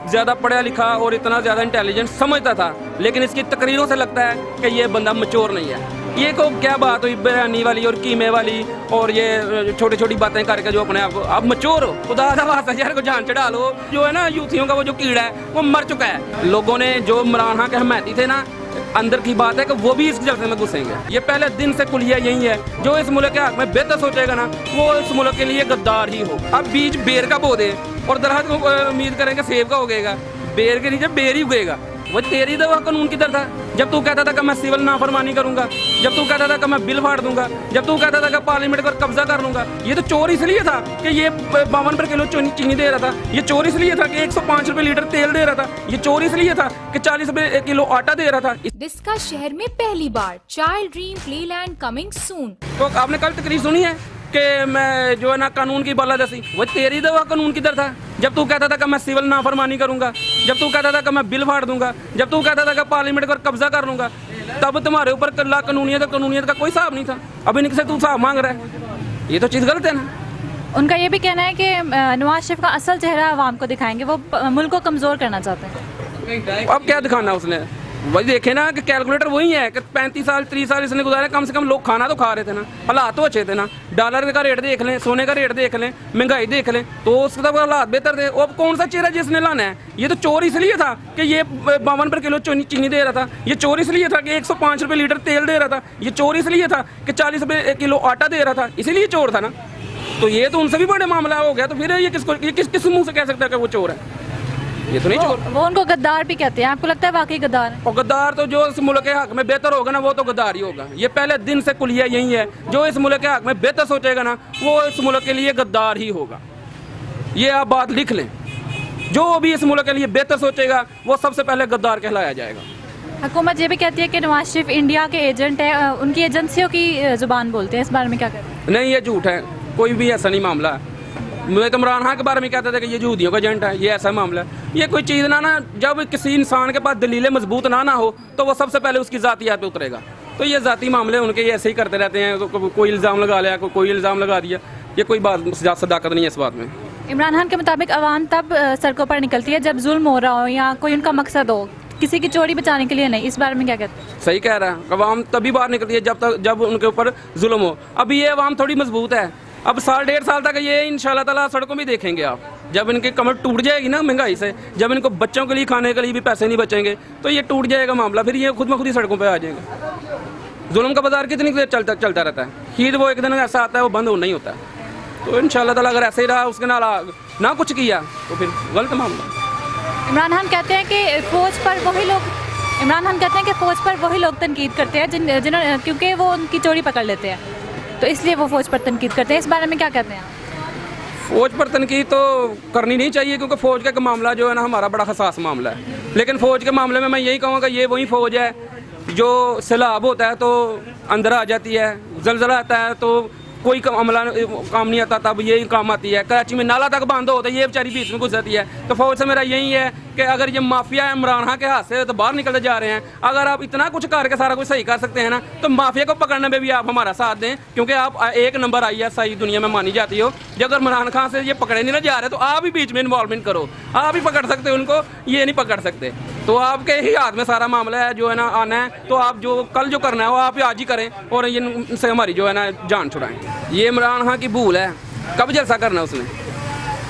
ज़्यादा पढ़ा लिखा और इतना ज़्यादा इंटेलिजेंट समझता था, लेकिन इसकी तकरीरों से लगता है कि ये बंदा मैच्योर नहीं है। ये को क्या बात हुई बयानी वाली और कीमे वाली और ये छोटी छोटी बातें करके जो अपने आप मैच्योर हो, खुदा का वास्ता यार को जान चढ़ा लो। जो है ना यूथियों का वो जो कीड़ा है वो मर चुका है। लोगों ने जो इमरान खान के हमायती थे ना, अंदर की बात है कि वो भी इस जलसे में घुसेंगे। ये पहले दिन से कुलिया यही है, जो इस मुल्क के हक में बेहतर सोचेगा ना वो इस मुल्क के लिए गद्दार ही हो। अब बीज बेर का बो दे और दरख्त को उम्मीद करेंगे सेब का उगेगा, बेर के नीचे बेर ही उगेगा। वो तेरी दवा कानून किधर था जब तू कहता था कि मैं सिविल नाफरमानी करूंगा, जब तू कहता था कि मैं बिल फाड़ दूंगा, जब तू कहता था कि पार्लियामेंट पर कब्जा कर लूंगा। ये तो चोर इसलिए था कि ये 52 रुपये किलो चीनी दे रहा था, ये चोर इसलिए था कि 105 रुपये लीटर तेल दे रहा था, ये चोर इसलिए था कि 40 रुपये किलो आटा दे रहा था। डिस्का शहर में पहली बार child dream playland coming soon. तो आपने कल तकरीर सुनी है कि मैं जो है ना कानून की बालादस्ती, वो तेरी दवा कानून किधर था जब तू कहता था कि मैं सिविल नाफरमानी करूंगा, जब तू कहता था कि मैं बिल फाड़ दूंगा, जब तू कहता था कि पार्लियामेंट पर कब्जा कर लूंगा। तब तुम्हारे ऊपर कल्ला कानूनियत का कोई हिसाब नहीं था। अभी इनसे तू हिसाब मांग रहा है, ये तो चीज़ गलत है ना। उनका ये भी कहना है कि नवाज शरीफ का असल चेहरा आवाम को दिखाएंगे, वो मुल्क को कमज़ोर करना चाहते हैं। अब क्या दिखाना उसने, वही देखे ना कि कैलकुलेटर वही है कि 35 साल 30 साल इसने गुजारे, कम से कम लोग खाना तो खा रहे थे ना, हालात तो अच्छे थे ना। डॉलर का रेट देख लें, सोने का रेट देख लें, महंगाई देख लें, तो उसके तब हालात बेहतर थे। अब कौन सा चेहरा जिसने लाना है? ये तो चोर इसलिए था कि ये 52 रुपये किलो चीनी दे रहा था, ये चोर इसलिए था कि 105 रुपये लीटर तेल दे रहा था, ये चोर इसलिए था कि 40 रुपये किलो आटा दे रहा था, इसीलिए चोर था ना। तो ये तो उनसे भी बड़े मामला हो गया। तो फिर ये किस मुँह से कह सकता है कि वो चोर है? ये तो नहीं चोर। वो उनको गद्दार भी कहते हैं। आपको लगता है वाकई गद्दार है? और गद्दार तो जो इस मुल्क के हक में बेहतर होगा ना वो तो गद्दार ही होगा। ये पहले दिन से कुलिया यही है, जो इस मुल्क के हक में बेहतर सोचेगा ना वो इस मुल्क के लिए गद्दार ही होगा। ये आप बात लिख लें, जो भी इस मुल्क के लिए बेहतर सोचेगा वो सबसे पहले गद्दार कहलाया जाएगा। हुकूमत ये भी कहती है कि नवाज शरीफ इंडिया के एजेंट है, उनकी एजेंसियों की जुबान बोलते हैं। इस बारे में क्या कहते हैं? नहीं, ये झूठ है, कोई भी ऐसा नहीं मामला है। मैं तो इमरान खान के बारे में कहते थे कि ये यहूदियों का एजेंट है, ये ऐसा मामला है। ये कोई चीज़ ना जब किसी इंसान के पास दलीलें मजबूत ना हो तो वो सबसे पहले उसकी ज़ातियात पे उतरेगा। तो ये ज़ाती मामले उनके ये ऐसे ही करते रहते हैं, तो कोई इल्ज़ाम लगा लिया, कोई इल्ज़ाम लगा दिया। ये कोई बात सदाकत नहीं है इस बात में। इमरान खान के मुताबिक अवाम तब सड़कों पर निकलती है जब जुल्म हो रहा हो या कोई उनका मकसद हो, किसी की चोरी बचाने के लिए नहीं। इस बारे में क्या कहते हैं? सही कह रहा है, अवाम तभी बाहर निकलती है जब उनके ऊपर जुल्म हो। अभी ये अवाम थोड़ी मजबूत है, अब साल 1.5 साल तक ये इंशाल्लाह ताला सड़कों में देखेंगे आप। जब इनकी कमर टूट जाएगी ना महंगाई से, जब इनको बच्चों के लिए खाने के लिए भी पैसे नहीं बचेंगे तो ये टूट जाएगा मामला, फिर ये खुद में खुद ही सड़कों पे आ जाएंगे। जुल्म का बाजार कितनी देर चलता रहता है, खीर वो एक दिन ऐसा आता है वो बंद हो नहीं होता है। तो इंशाल्लाह ताला अगर ऐसे ही रहा, उसके ना कुछ किया तो फिर गलत मामला। इमरान खान कहते हैं कि फौज पर वही लोग तनकीद करते हैं जिन्होंने, क्योंकि वो उनकी चोरी पकड़ लेते हैं, तो इसलिए वो फौज पर तनकीद करते हैं। इस बारे में क्या कहते हैं? फौज पर तनकीद तो करनी नहीं चाहिए, क्योंकि फ़ौज का मामला जो है ना हमारा बड़ा हसास मामला है। लेकिन फ़ौज के मामले में मैं यही कहूँगा ये वही फ़ौज है जो सैलाब होता है तो अंदर आ जाती है, जलजला आता है तो कोई अमला काम नहीं आता, तब यही काम आती है। कराची में नाला तक बंद हो तो ये बेचारी बीच में घुस जाती है। तो फौज से मेरा यही है कि अगर ये माफिया इमरान खान के हाथ से तो बाहर निकलते जा रहे हैं, अगर आप इतना कुछ करके सारा कुछ सही कर सकते हैं ना तो माफिया को पकड़ने में भी आप हमारा साथ दें, क्योंकि आप एक नंबर ISI दुनिया में मानी जाती हो। जब अगर इमरान खान से ये पकड़े नहीं ना जा रहे तो आप भी बीच में इन्वॉल्वमेंट करो, आप ही पकड़ सकते हो उनको, ये नहीं पकड़ सकते। तो आपके ही हाथ में सारा मामला है जो है ना आना है, तो आप जो कल जो करना है वो आप आज ही करें और इनसे हमारी जो है ना जान छुड़ाएं। ये इमरान खान की भूल है, कब जलसा करना है उसने,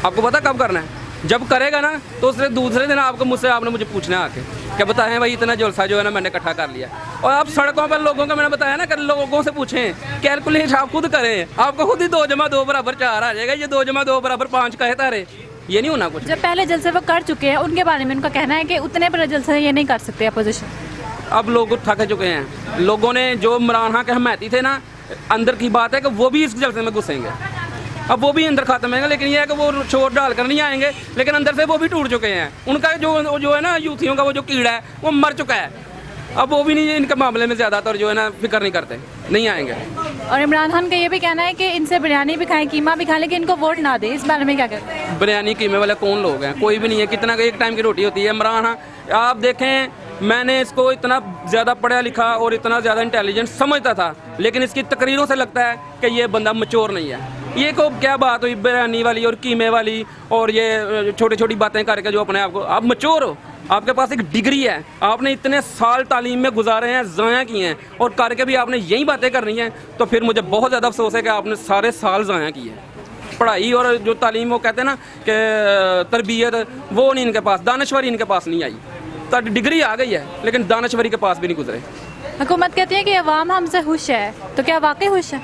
आपको पता कब करना है? जब करेगा ना तो उसने दूसरे दिन आपने मुझे पूछना है आके क्या बताएं भाई इतना जलसा जो है ना मैंने इकट्ठा कर लिया। और आप सड़कों पर लोगों का मैंने बताया ना कि लोगों से पूछें, कैलकुलेट आप खुद करें, आपको खुद ही 2 + 2 = 4 आ जाएगा। ये 2 + 2 = 5 कहता रहे, ये नहीं होना कुछ। जब पहले जलसे वो कर चुके हैं उनके बारे में उनका कहना है कि उतने बड़े जलसे ये नहीं कर सकते अपोजिशन। अब लोग थक चुके हैं, लोगों ने जो इमरान खान के हमायती थे ना, अंदर की बात है कि वो भी इस जलसे में घुसेंगे। अब वो भी अंदर खत्म है, लेकिन ये है कि वो शोर डाल कर नहीं आएंगे, लेकिन अंदर से वो भी टूट चुके हैं। उनका जो है ना यूथियों का वो जो कीड़ा है वो मर चुका है। अब वो भी नहीं, इनके मामले में ज़्यादातर जो है ना फिक्र नहीं करते, नहीं आएंगे। और इमरान खान का ये भी कहना है कि इनसे बिरयानी भी खाएं, कीमा भी खाएं, लेकिन इनको वोट ना दे। इस बारे में क्या कहते हैं? बिरयानी कीमे वाले कौन लोग हैं? कोई भी नहीं है। कितना एक टाइम की रोटी होती है। इमरान खान आप देखें, मैंने इसको इतना ज़्यादा पढ़ा लिखा और इतना ज़्यादा इंटेलिजेंट समझता था, लेकिन इसकी तकरीरों से लगता है कि ये बंदा मैच्योर नहीं है। ये को क्या बात हुई बिरयानी वाली और कीमे वाली और ये छोटी छोटी बातें करके जो अपने आप को, आप मैच्योर हो, आपके पास एक डिग्री है, आपने इतने साल तालीम में गुजारे हैं, ज़ाया किए हैं और करके भी आपने यही बातें करनी हैं, तो फिर मुझे बहुत ज़्यादा अफसोस है कि आपने सारे साल ज़ाया किए हैं। पढ़ाई और जो तालीम वो कहते हैं ना कि तरबियत, वो नहीं इनके पास, दानश्वरी इनके पास नहीं आई। तो डिग्री आ गई है लेकिन दानश्वरी के पास भी नहीं गुजरे। हुकूमत कहती है कि अवाम हमसे खुश है, तो क्या वाकई खुश है?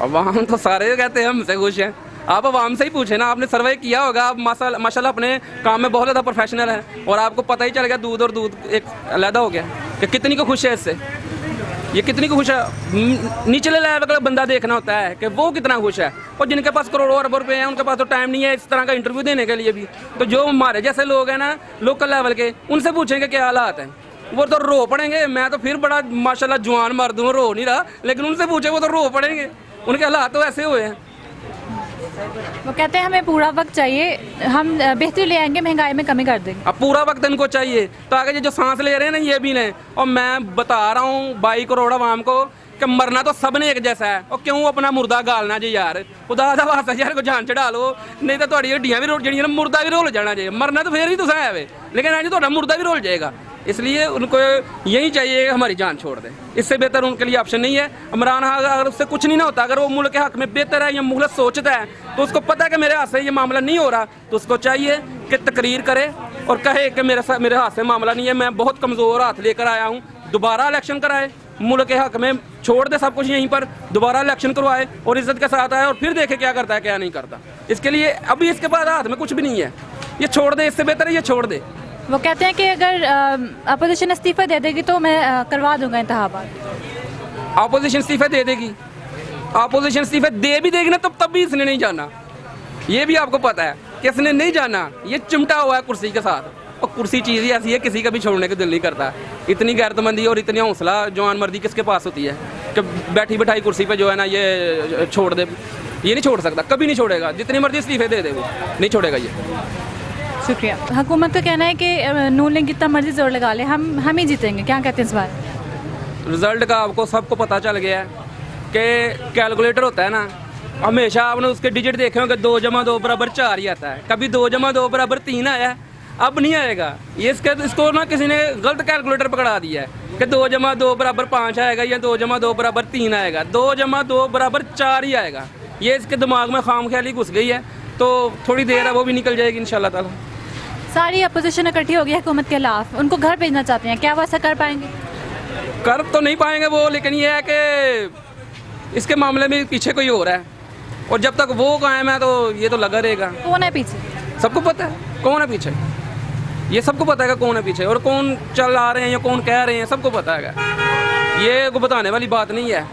अवाम तो सारे कहते हैं हमसे खुश हैं। आप अवाम से ही पूछे ना, आपने सर्वे किया होगा, आप माशाल्लाह अपने काम में बहुत ज़्यादा प्रोफेशनल हैं और आपको पता ही चल गया दूध और दूध एक अलहदा हो गया कि कितनी को खुश है इससे, ये कितनी को खुश है। निचले लेवल का बंदा देखना होता है कि वो कितना खुश है, और जिनके पास करोड़ों अरबों रुपए हैं उनके पास तो टाइम नहीं है इस तरह का इंटरव्यू देने के लिए भी। तो जो हमारे जैसे लोग हैं ना लोकल लेवल के, उनसे पूछेंगे क्या हालात हैं, वो तो रो पड़ेंगे। मैं तो फिर बड़ा माशाल्लाह जवान मर्द हूँ, रो नहीं रहा, लेकिन उनसे पूछे वो तो रो पड़ेंगे, उनके हालात तो ऐसे हुए हैं। वो कहते हैं हमें पूरा वक्त चाहिए, हम बेहतरी ले आएंगे, महंगाई में कमी कर देंगे। अब पूरा वक्त इनको चाहिए तो आगे ये जो सांस ले रहे हैं ना ये भी लें। और मैं बता रहा हूँ 22 करोड़ आवाम को कि मरना तो सबने एक जैसा है, और क्यों अपना मुर्दा गालना जी यार, खुदा दा वास्ता यार को जान चढ़ा लो, नहीं तो तुहाडी हड्डियां भी रोल जड़ियां, मुर्दा भी रोल जाना चाहिए। मरना तो फिर ही तुसा है, लेकिन अज तुहाडा मुर्दा भी रोल जाएगा। इसलिए उनको यही चाहिए कि हमारी जान छोड़ दें, इससे बेहतर उनके लिए ऑप्शन नहीं है। इमरान खान अगर उससे कुछ नहीं ना होता, अगर वो मुल्क के हक में बेहतर है या मुगलत सोचता है, तो उसको पता है कि मेरे हाथ से ये मामला नहीं हो रहा, तो उसको चाहिए कि तकरीर करे और कहे कि मेरे हाथ से मामला नहीं है, मैं बहुत कमज़ोर हाथ लेकर आया हूँ, दोबारा इलेक्शन कराए, मुल्क के हक में छोड़ दे सब कुछ यहीं पर, दोबारा इलेक्शन करवाए और इज्जत के साथ आए और फिर देखे क्या करता है क्या नहीं करता। इसके लिए अभी इसके पास हाथ में कुछ भी नहीं है, ये छोड़ दे, इससे बेहतर है ये छोड़ दे। वो कहते हैं कि अगर अपोजिशन इस्तीफा दे देगी तो मैं करवा दूंगा इंतखाबात। अपोजिशन इस्तीफा दे देगी, अपोजिशन इस्तीफा दे भी देगी ना तब भी इसने नहीं जाना, ये भी आपको पता है कि इसने नहीं जाना, ये चिमटा हुआ है कुर्सी के साथ। और कुर्सी चीज़ ही ऐसी है किसी का भी छोड़ने का दिल नहीं करता। इतनी गैरतमंदी और इतनी हौसला जवान मर्दी किसके पास होती है कि बैठी बैठाई कुर्सी पे जो है ना ये छोड़ दे, ये नहीं छोड़ सकता, कभी नहीं छोड़ेगा, जितनी मर्जी इस्तीफे दे वो नहीं छोड़ेगा ये। शुक्रिया। हुकूमत का कहना है कि नून लीग जितना मर्जी जोर लगा ले, हम ही जीतेंगे, क्या कहते हैं इस बार? रिजल्ट का आपको सबको पता चल गया है कि कैलकुलेटर होता है ना, हमेशा आपने उसके डिजिट देखे होंगे 2 + 2 = 4 ही आता है, कभी 2 + 2 = 3 आया, अब नहीं आएगा। ये इसको ना किसी ने गलत कैलकुलेटर पकड़ा दिया है कि 2 + 2 = 5 आएगा या 2 + 2 = 3 आएगा, 2 + 2 = 4 ही आएगा। ये इसके दिमाग में खामख्याली घुस गई है, तो थोड़ी देर है वो भी निकल जाएगी इंशाल्लाह ताला। सारी अपोजिशन इकट्ठी हो गई है हुकूमत के खिलाफ, उनको घर भेजना चाहते हैं, क्या वो ऐसा कर पाएंगे? कर तो नहीं पाएंगे वो, लेकिन ये है कि इसके मामले में पीछे कोई हो रहा है, और जब तक वो कायम है तो ये तो लगा रहेगा। कौन है पीछे? सबको पता है कौन है पीछे, ये सबको पता है कि कौन है पीछे और कौन चल आ रहे हैं या कौन कह रहे हैं, सबको पता है। ये को बताने वाली बात नहीं है,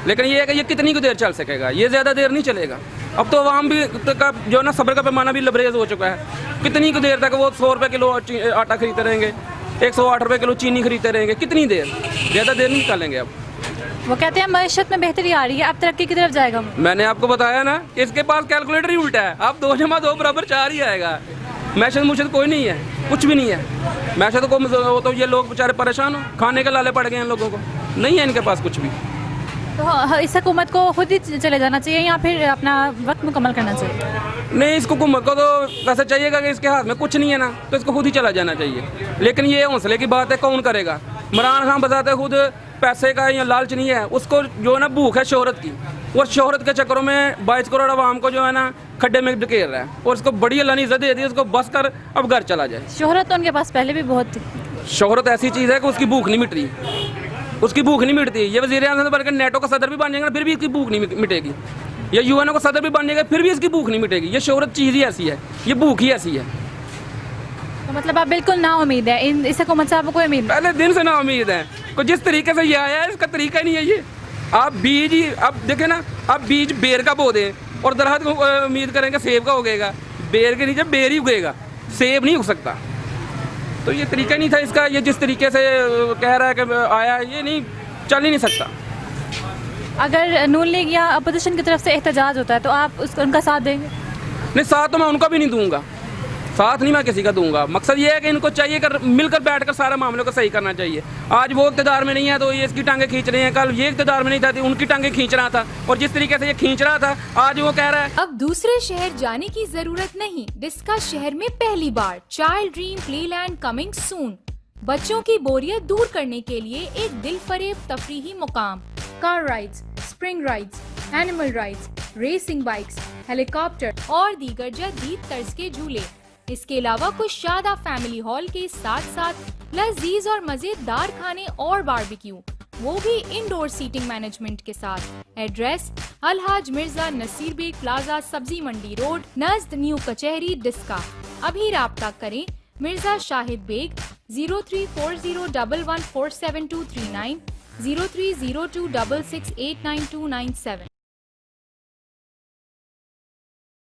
लेकिन ये है कि ये कितनी को देर चल सकेगा, ये ज़्यादा देर नहीं चलेगा। अब तो आवाम भी का जो ना सब्र का पैमाना भी लबरेज हो चुका है, कितनी को देर तक वो 100 रुपये किलो आटा खरीदते रहेंगे, 108 रुपये किलो चीनी खरीदते रहेंगे, कितनी देर, ज़्यादा देर नहीं निकालेंगे। अब वो कहते हैं मईशत में बेहतरी आ रही है, अब तरक्की की तरफ जाएगा। मैंने आपको बताया ना, इसके पास कैलकुलेटर ही उल्टा है, अब 2 + 2 = 4 ही आएगा। मैशत मुशत कोई नहीं है, कुछ भी नहीं है। मैशत को तो ये लोग बेचारे परेशान हो, खाने के लाले पड़ गए हैं लोगों को, नहीं है इनके पास कुछ भी। तो इस हुकूमत को खुद ही चले जाना चाहिए या फिर अपना वक्त मुकम्मल करना चाहिए? नहीं, इस हुकूमत को तो वैसे चाहिएगा कि इसके हाथ में कुछ नहीं है ना, तो इसको खुद ही चला जाना चाहिए। लेकिन ये हौसले की बात है, कौन करेगा? इमरान खान बताते खुद पैसे का या लालच नहीं है, उसको जो ना भूख है शोहरत की, वो शोहरत के चक्करों में 22 करोड़ आवाम को जो है ना खड्डे में ढकेल रहा है, और उसको बड़ी अल्लाह ने इज्जत दे दी, उसको बस कर अब घर चला जाए। शोहरत तो उनके पास पहले भी बहुत थी। शोहरत ऐसी चीज़ है कि उसकी भूख नहीं मिट रही, उसकी भूख नहीं मिटती। ये वज़ीर-ए-आज़म बनकर नेटो का सदर भी बन जाएगा फिर भी इसकी भूख नहीं मिटेगी, या यूएनओ का सदर भी बन जाएगा फिर भी इसकी भूख नहीं मिटेगी। ये शोहरत चीज़ ही ऐसी है, ये भूख ही ऐसी है। तो मतलब आप बिल्कुल ना उम्मीद है इस हुकूमत से? आपको कोई उम्मीद? पहले दिन से ना उम्मीद है, को जिस तरीके से ये आया है इसका तरीका नहीं है ये। आप बीज ही अब देखें ना, आप बीज बेर का बो दें और दरख्त को उम्मीद करेंगे सेब का उगेगा, बेर के नीचे बेर ही उगेगा, सेब नहीं उग सकता। तो ये तरीका नहीं था इसका, ये जिस तरीके से कह रहा है कि आया, ये नहीं, चल ही नहीं सकता। अगर नून लीग या अपोजिशन की तरफ से एहतजाज होता है तो आप उनका साथ देंगे? नहीं, साथ तो मैं उनका भी नहीं दूंगा, साथ नहीं मैं किसी का दूंगा। मकसद ये है कि इनको चाहिए कर मिलकर बैठकर सारे मामलों को सही करना चाहिए। आज वो इक़्तिदार में नहीं है तो ये इसकी टांगे खींच रहे हैं, कल ये इक़्तिदार में नहीं था तो उनकी टांगे खींच रहा था, और जिस तरीके से ये खींच रहा था आज वो कह रहा है। अब दूसरे शहर जाने की जरूरत नहीं, डिस्का शहर में पहली बार child dream playland coming soon. बच्चों की बोरियत दूर करने के लिए एक दिल फरेब तफरीही मुकाम, car rides, spring rides, animal rides, racing bikes, helicopter और दीगर जदीद तर्ज के झूले। इसके अलावा कुछ शादा फैमिली हॉल के साथ साथ लजीज और मजेदार खाने और बारबेक्यू, वो भी इंडोर सीटिंग मैनेजमेंट के साथ। Address Alhaj Mirza Nasir Beg plaza, Sabzi Mandi road, नज़द new कचहरी, डिस्का। अभी राब्ता करें मिर्जा शाहिद बेग 034011472390, 030266892997।